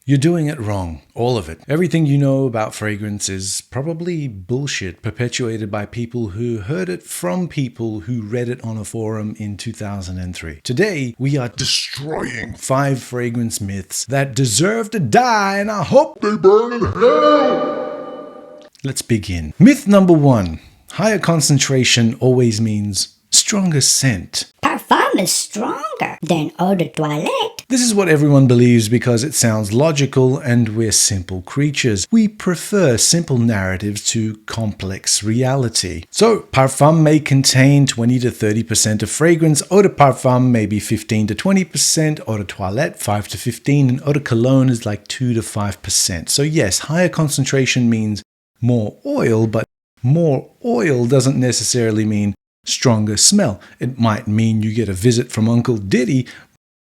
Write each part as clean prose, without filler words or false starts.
You're doing it wrong. All of it. Everything you know about fragrance is probably bullshit perpetuated by people who heard it from people who read it on a forum in 2003. Today, we are destroying 5 fragrance myths that deserve to die, and I hope they burn in hell! Let's begin. Myth number 1. Higher concentration always means stronger scent. Parfum is stronger than eau de toilette. This is what everyone believes because it sounds logical and we're simple creatures. We prefer simple narratives to complex reality. So, parfum may contain 20 to 30% of fragrance, eau de parfum may be 15 to 20%, eau de toilette 5 to 15, and eau de cologne is like 2 to 5%. So yes, higher concentration means more oil, but more oil doesn't necessarily mean stronger smell. It might mean you get a visit from Uncle Diddy,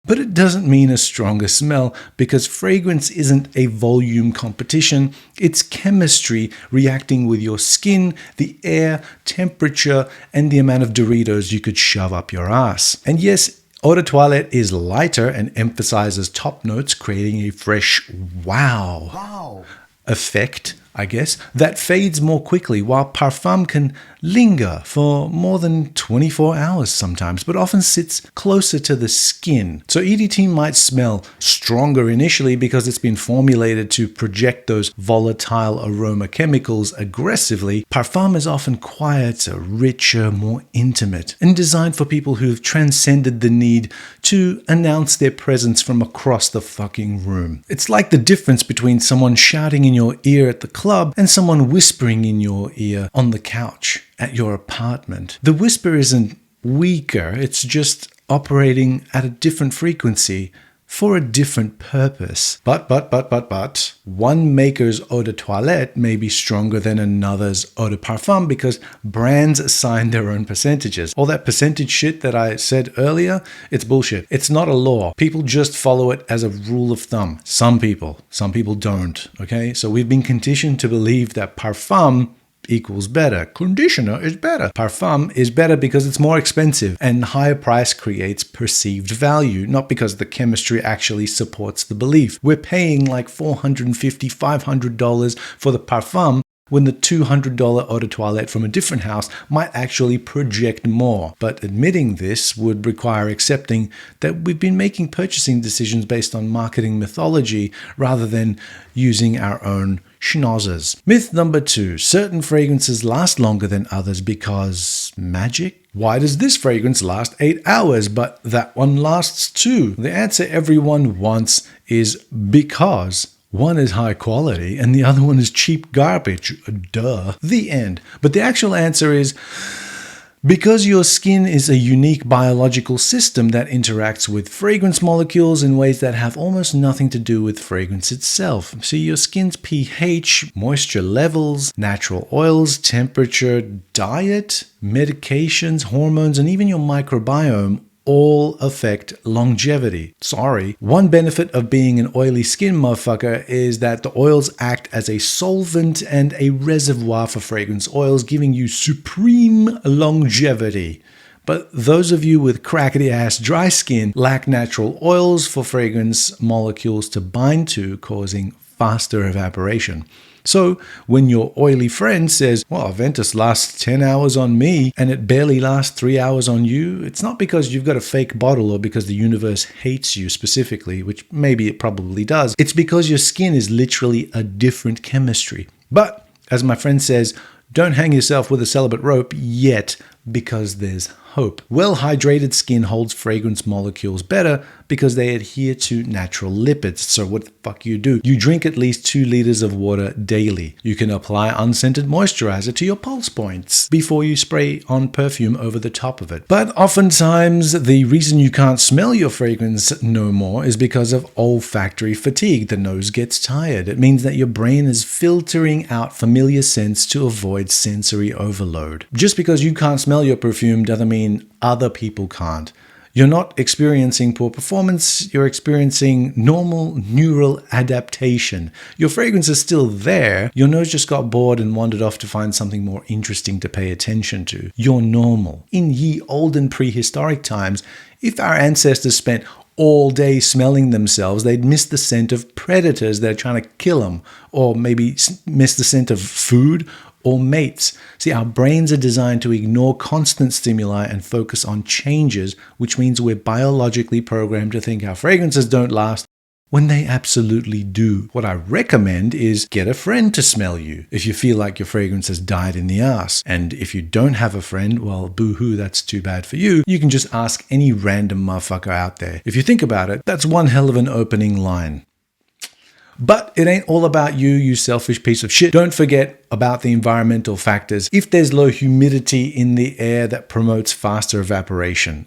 but it doesn't mean a stronger smell because fragrance isn't a volume competition. It's chemistry reacting with your skin, the air, temperature, and the amount of Doritos you could shove up your ass. And yes, eau de toilette is lighter and emphasizes top notes, creating a fresh wow effect, I guess, that fades more quickly, while parfum can linger for more than 24 hours sometimes, but often sits closer to the skin. So EDT might smell stronger initially because it's been formulated to project those volatile aroma chemicals aggressively. Parfum is often quieter, richer, more intimate, and designed for people who've transcended the need to announce their presence from across the fucking room. It's like the difference between someone shouting in your ear at the club and someone whispering in your ear on the couch at your apartment. The whisper isn't weaker, it's just operating at a different frequency for a different purpose. But, one maker's eau de toilette may be stronger than another's eau de parfum because brands assign their own percentages. All that percentage shit that I said earlier, it's bullshit. It's not a law. People just follow it as a rule of thumb. Some people don't, okay? So we've been conditioned to believe that parfum equals better. Conditioner is better. Parfum is better because it's more expensive and higher price creates perceived value, not because the chemistry actually supports the belief. We're paying like $450, $500 for the parfum when the $200 eau de toilette from a different house might actually project more. But admitting this would require accepting that we've been making purchasing decisions based on marketing mythology rather than using our own schnozzers. Myth number 2. Certain fragrances last longer than others because magic? Why does this fragrance last 8 hours, but that one lasts 2? The answer everyone wants is because one is high quality and the other one is cheap garbage. Duh. The end. But the actual answer is because your skin is a unique biological system that interacts with fragrance molecules in ways that have almost nothing to do with fragrance itself. See, your skin's pH, moisture levels, natural oils, temperature, diet, medications, hormones, and even your microbiome all affect longevity. Sorry. One benefit of being an oily skin motherfucker is that the oils act as a solvent and a reservoir for fragrance oils, giving you supreme longevity. But those of you with crackety ass dry skin lack natural oils for fragrance molecules to bind to, causing faster evaporation. So when your oily friend says, well, Ventus lasts 10 hours on me and it barely lasts 3 hours on you, it's not because you've got a fake bottle or because the universe hates you specifically, which maybe it probably does. It's because your skin is literally a different chemistry. But as my friend says, don't hang yourself with a celibate rope yet because there's hope. Well-hydrated skin holds fragrance molecules better because they adhere to natural lipids. So what the fuck you do? You drink at least 2 liters of water daily. You can apply unscented moisturizer to your pulse points before you spray on perfume over the top of it. But oftentimes, the reason you can't smell your fragrance no more is because of olfactory fatigue. The nose gets tired. It means that your brain is filtering out familiar scents to avoid sensory overload. Just because you can't smell your perfume doesn't mean other people can't. You're not experiencing poor performance, you're experiencing normal neural adaptation. Your fragrance is still there, your nose just got bored and wandered off to find something more interesting to pay attention to. You're normal. In ye olden prehistoric times, if our ancestors spent all day smelling themselves, they'd miss the scent of predators that are trying to kill them, or maybe miss the scent of food or mates. See, our brains are designed to ignore constant stimuli and focus on changes, which means we're biologically programmed to think our fragrances don't last when they absolutely do. What I recommend is get a friend to smell you if you feel like your fragrance has died in the ass. And if you don't have a friend, well, boo-hoo, that's too bad for you. You can just ask any random motherfucker out there. If you think about it, that's one hell of an opening line. But it ain't all about you, you selfish piece of shit. Don't forget about the environmental factors. If there's low humidity in the air, that promotes faster evaporation.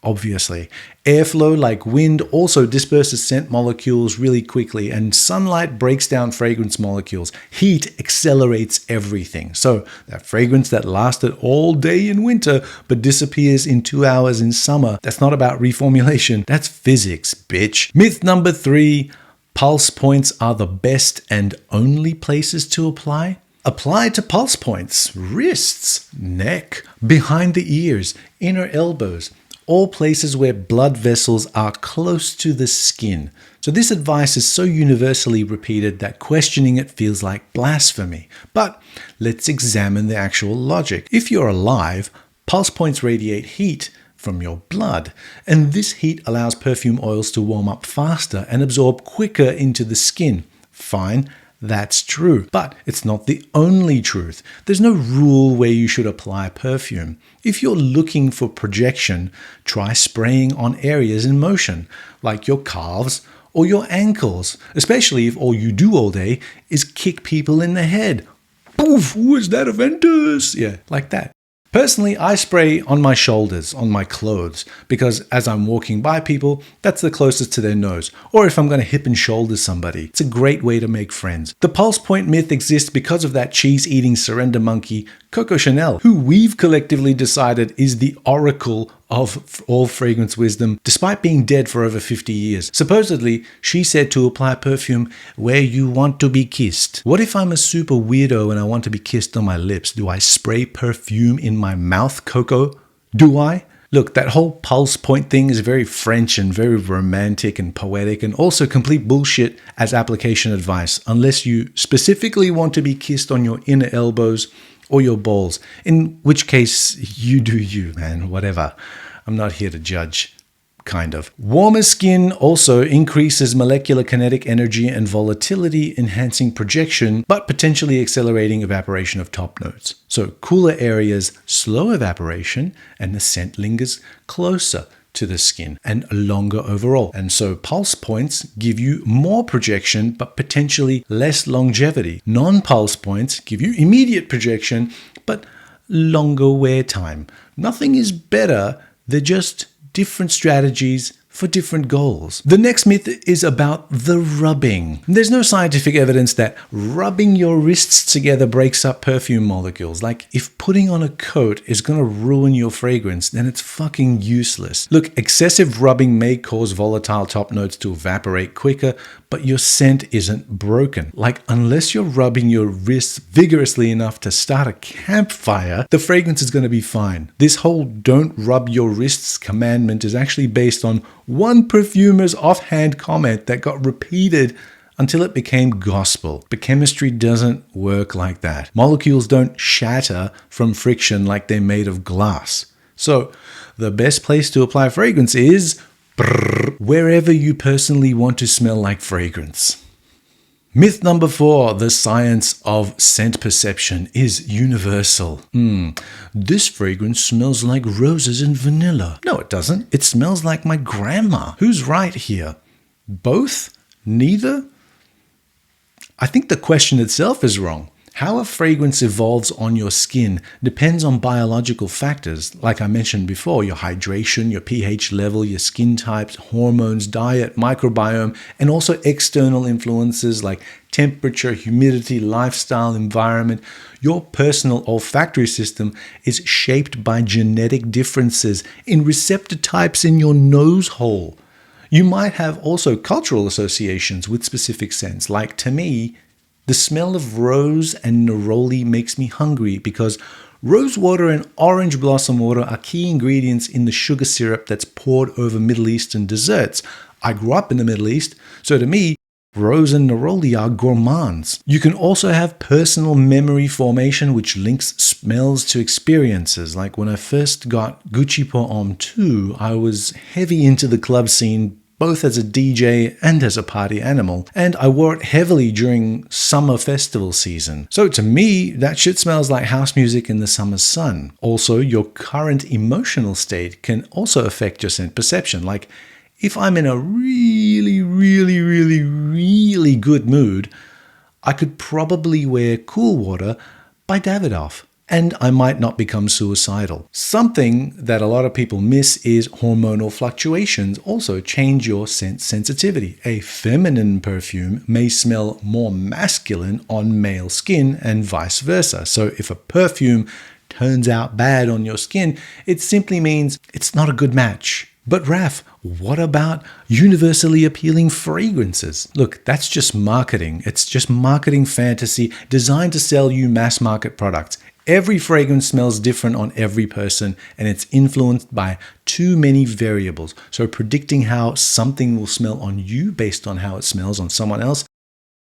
Obviously. Airflow, like wind, also disperses scent molecules really quickly, and sunlight breaks down fragrance molecules. Heat accelerates everything. So that fragrance that lasted all day in winter but disappears in 2 hours in summer, that's not about reformulation. That's physics, bitch. Myth number 3, pulse points are the best and only places to apply. Apply to pulse points, wrists, neck, behind the ears, inner elbows, all places where blood vessels are close to the skin. So this advice is so universally repeated that questioning it feels like blasphemy. But let's examine the actual logic. If you're alive, pulse points radiate heat from your blood, and this heat allows perfume oils to warm up faster and absorb quicker into the skin. Fine. That's true, but it's not the only truth. There's no rule where you should apply perfume. If you're looking for projection, try spraying on areas in motion, like your calves or your ankles, especially if all you do all day is kick people in the head. Poof, who is that Aventus? Yeah, like that. Personally, I spray on my shoulders, on my clothes, because as I'm walking by people, that's the closest to their nose. Or if I'm going to hip and shoulder somebody, it's a great way to make friends. The pulse point myth exists because of that cheese-eating surrender monkey, Coco Chanel, who we've collectively decided is the oracle of all fragrance wisdom, despite being dead for over 50 years. Supposedly, she said to apply perfume where you want to be kissed. What if I'm a super weirdo and I want to be kissed on my lips? Do I spray perfume in my mouth, Coco? Do I? Look, that whole pulse point thing is very French and very romantic and poetic, and also complete bullshit as application advice, unless you specifically want to be kissed on your inner elbows or your balls, in which case you do you, man, whatever. I'm not here to judge, kind of. Warmer skin also increases molecular kinetic energy and volatility, enhancing projection, but potentially accelerating evaporation of top notes. So cooler areas slow evaporation, and the scent lingers closer to the skin and longer overall. And so pulse points give you more projection, but potentially less longevity. Non-pulse points give you immediate projection, but longer wear time. Nothing is better. They're just different strategies for different goals. The next myth is about the rubbing. There's no scientific evidence that rubbing your wrists together breaks up perfume molecules. Like, if putting on a coat is gonna ruin your fragrance, then it's fucking useless. Look, excessive rubbing may cause volatile top notes to evaporate quicker, but your scent isn't broken. Like, unless you're rubbing your wrists vigorously enough to start a campfire, the fragrance is gonna be fine. This whole don't rub your wrists commandment is actually based on one perfumer's offhand comment that got repeated until it became gospel. But chemistry doesn't work like that. Molecules don't shatter from friction like they're made of glass. So the best place to apply fragrance is wherever you personally want to smell like fragrance. Myth number 4, the science of scent perception is universal. This fragrance smells like roses and vanilla. No, it doesn't. It smells like my grandma. Who's right here? Both? Neither? I think the question itself is wrong. How a fragrance evolves on your skin depends on biological factors, like I mentioned before, your hydration, your pH level, your skin types, hormones, diet, microbiome, and also external influences like temperature, humidity, lifestyle, environment. Your personal olfactory system is shaped by genetic differences in receptor types in your nose hole. You might have also cultural associations with specific scents, like to me, the smell of rose and neroli makes me hungry because Rose water and orange blossom water are key ingredients in the sugar syrup that's poured over Middle Eastern desserts. I grew up in the Middle East, so to me, rose and neroli are gourmands. You can also have personal memory formation, which links smells to experiences. Like when I first got Gucci pour Homme 2, I was heavy into the club scene, both as a DJ and as a party animal, and I wore it heavily during summer festival season. So to me, that shit smells like house music in the summer sun. Also, your current emotional state can also affect your scent perception. Like, if I'm in a really good mood, I could probably wear Cool Water by Davidoff, and I might not become suicidal. Something that a lot of people miss is hormonal fluctuations also change your scent sensitivity. A feminine perfume may smell more masculine on male skin and vice versa. So if a perfume turns out bad on your skin, it simply means it's not a good match. But Raf, what about universally appealing fragrances? Look, that's just marketing. It's just marketing fantasy designed to sell you mass market products. Every fragrance smells different on every person, and it's influenced by too many variables. So predicting how something will smell on you based on how it smells on someone else,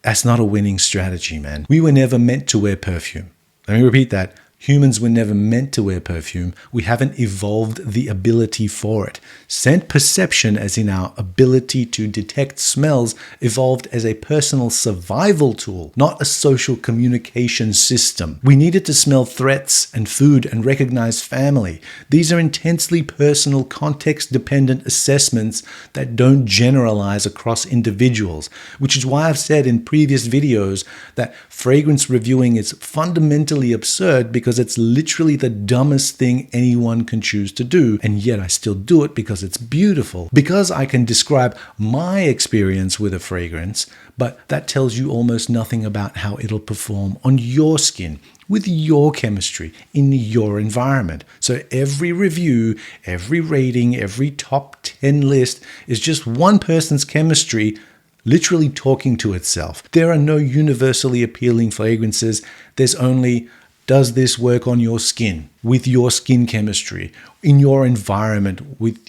that's not a winning strategy, man. We were never meant to wear perfume. Let me repeat that. Humans were never meant to wear perfume. We haven't evolved the ability for it. Scent perception, as in our ability to detect smells, evolved as a personal survival tool, not a social communication system. We needed to smell threats and food and recognize family. These are intensely personal, context-dependent assessments that don't generalize across individuals, which is why I've said in previous videos that fragrance reviewing is fundamentally absurd because it's literally the dumbest thing anyone can choose to do, and yet I still do it because it's beautiful. Because I can describe my experience with a fragrance, but that tells you almost nothing about how it'll perform on your skin, with your chemistry, in your environment. So every review, every rating, every top 10 list is just one person's chemistry literally talking to itself. There are no universally appealing fragrances. There's only, does this work on your skin, with your skin chemistry, in your environment,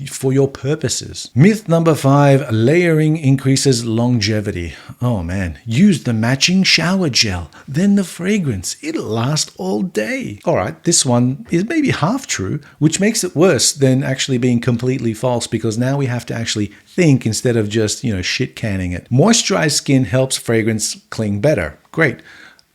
for your purposes? Myth number 5, layering increases longevity. Oh man, use the matching shower gel, then the fragrance. It'll last all day. All right, this one is maybe half true, which makes it worse than actually being completely false, because now we have to actually think instead of just, shit canning it. Moisturized skin helps fragrance cling better. Great.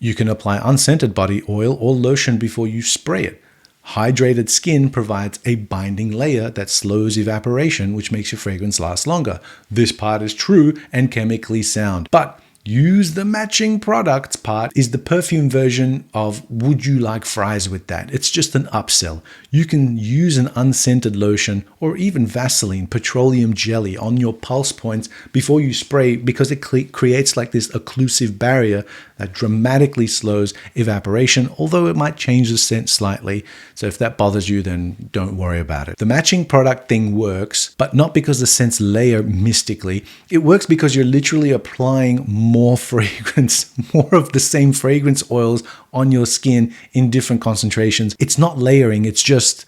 You can apply unscented body oil or lotion before you spray it. Hydrated skin provides a binding layer that slows evaporation, which makes your fragrance last longer. This part is true and chemically sound. But use the matching products part is the perfume version of would you like fries with that? It's just an upsell. You can use an unscented lotion or even Vaseline petroleum jelly on your pulse points before you spray, because it creates like this occlusive barrier that dramatically slows evaporation, although it might change the scent slightly. So if that bothers you, then don't worry about it. The matching product thing works, but not because the scents layer mystically. It works because you're literally applying more fragrance, more of the same fragrance oils on your skin in different concentrations. It's not layering, it's just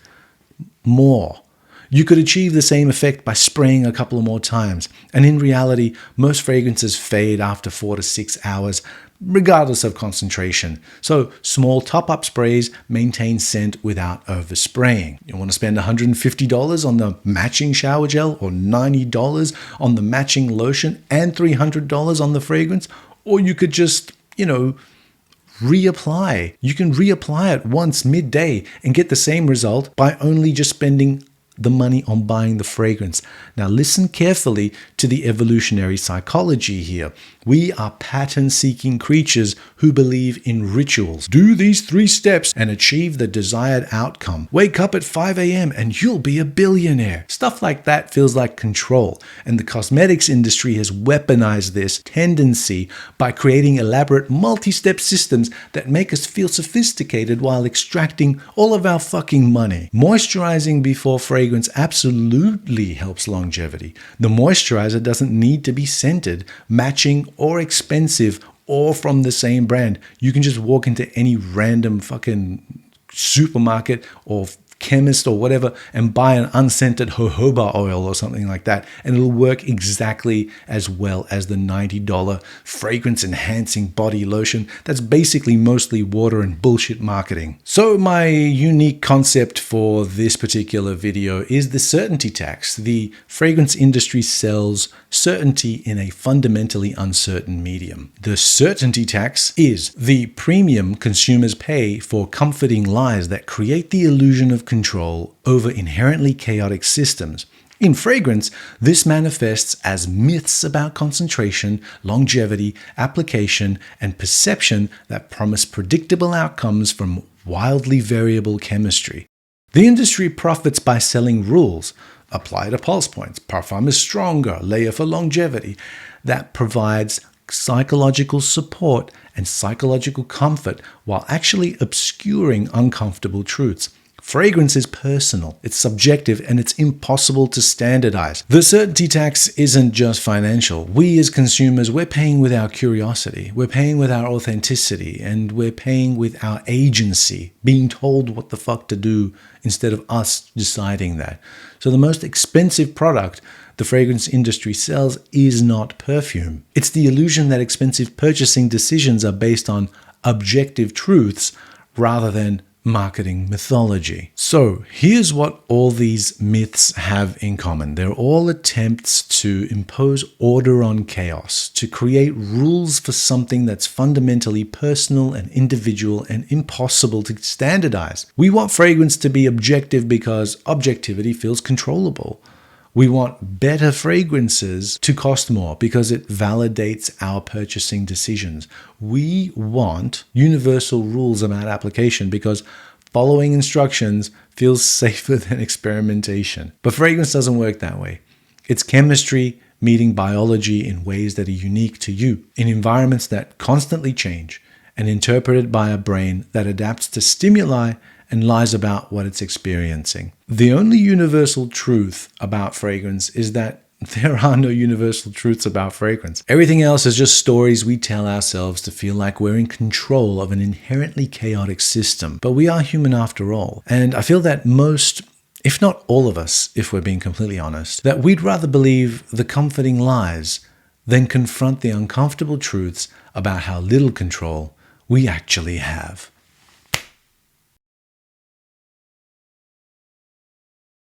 more. You could achieve the same effect by spraying a couple of more times. And in reality, most fragrances fade after 4 to 6 hours, regardless of concentration. So small top-up sprays maintain scent without overspraying. You want to spend $150 on the matching shower gel, or $90 on the matching lotion, and $300 on the fragrance? Or you could just, reapply. You can reapply it once midday and get the same result by only just spending the money on buying the fragrance. Now listen carefully to the evolutionary psychology here. We are pattern-seeking creatures who believe in rituals. Do these 3 steps and achieve the desired outcome. Wake up at 5 a.m. and you'll be a billionaire. Stuff like that feels like control, and the cosmetics industry has weaponized this tendency by creating elaborate multi-step systems that make us feel sophisticated while extracting all of our fucking money. Moisturizing before fragrance absolutely helps longevity. The moisturizer doesn't need to be scented, matching, or expensive, or from the same brand. You can just walk into any random fucking supermarket or chemist or whatever and buy an unscented jojoba oil or something like that, and it'll work exactly as well as the $90 fragrance enhancing body lotion that's basically mostly water and bullshit marketing. So my unique concept for this particular video is the certainty tax. The fragrance industry sells certainty in a fundamentally uncertain medium. The certainty tax is the premium consumers pay for comforting lies that create the illusion of control over inherently chaotic systems. In fragrance, this manifests as myths about concentration, longevity, application, and perception that promise predictable outcomes from wildly variable chemistry. The industry profits by selling rules. Apply to pulse points. Parfum is stronger. Layer for longevity. That provides psychological support and psychological comfort while actually obscuring uncomfortable truths. Fragrance is personal, it's subjective, and it's impossible to standardize. The certainty tax isn't just financial. We as consumers, we're paying with our curiosity, we're paying with our authenticity, and we're paying with our agency, being told what the fuck to do instead of us deciding that. So the most expensive product the fragrance industry sells is not perfume. It's the illusion that expensive purchasing decisions are based on objective truths rather than marketing mythology. So here's what all these myths have in common. They're all attempts to impose order on chaos, to create rules for something that's fundamentally personal and individual and impossible to standardize. We want fragrance to be objective because objectivity feels controllable. We want better fragrances to cost more because it validates our purchasing decisions. We want universal rules about application because following instructions feels safer than experimentation. But fragrance doesn't work that way. It's chemistry meeting biology in ways that are unique to you, in environments that constantly change, and interpreted by a brain that adapts to stimuli and lies about what it's experiencing. The only universal truth about fragrance is that there are no universal truths about fragrance. Everything else is just stories we tell ourselves to feel like we're in control of an inherently chaotic system. But we are human after all. And I feel that most, if not all of us, if we're being completely honest, that we'd rather believe the comforting lies than confront the uncomfortable truths about how little control we actually have.